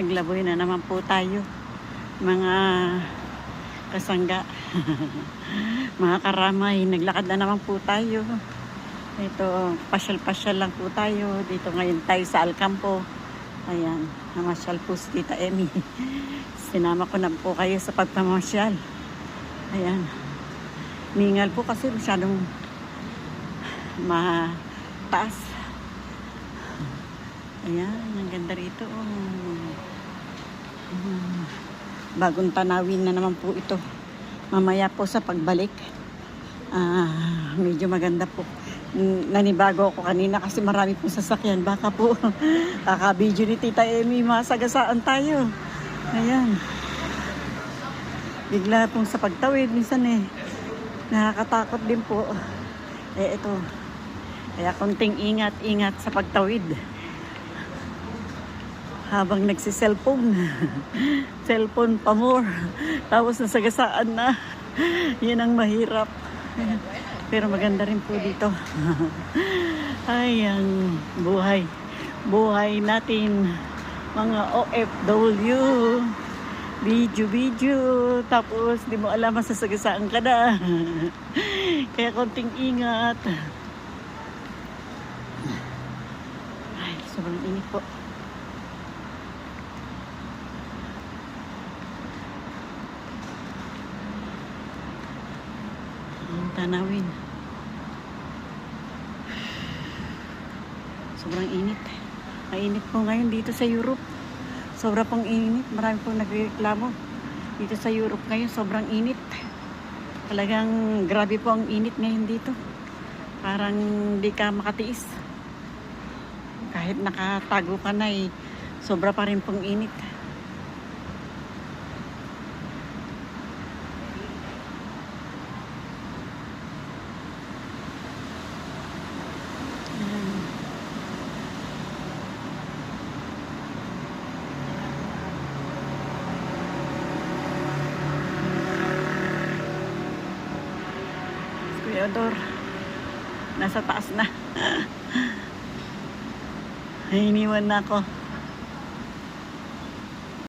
Naglaboy na naman po tayo, mga kasangga. Mga karamay, naglakad na naman po tayo. Ito, pasyal-pasyal lang po tayo. Dito ngayon tayo sa Alcampo. Ayan, namasyal po si Tita Emmy. Sinama ko na po kayo sa pagpamasyal. Ayan. Ningal po kasi masyadong mataas. Ayan, ang ganda rito. Bagong tanawin na naman po ito. Mamaya po sa pagbalik, medyo maganda po. Nanibago ako kanina kasi marami po sasakyan. Baka po kaka-video ni Tita Emmy, masagasaan tayo. Ayan. Bigla pong sa pagtawid, minsan nakakatakot din po. Ito. Kaya konting ingat-ingat sa pagtawid. Habang nagsiselfone. Cellphone pa more. Tapos nasagasaan na. Yan ang mahirap. Pero maganda rin po dito. Ay, ang buhay. Buhay natin. Mga OFW. Video. Tapos, di mo alam masasagasaan ka na. Kaya konting ingat. Ay, sobrang init po. Tanawin. Sobrang init. Mainit po ngayon dito sa Europe. Sobra pong init. Marami pong nagreklamo. Dito sa Europe ngayon, sobrang init. Talagang grabe po ang init ngayon dito. Parang di ka makatiis. Kahit nakatago ka na sobra pa rin pong init. Theodore, nasa taas na. Ay, iniwan na ako.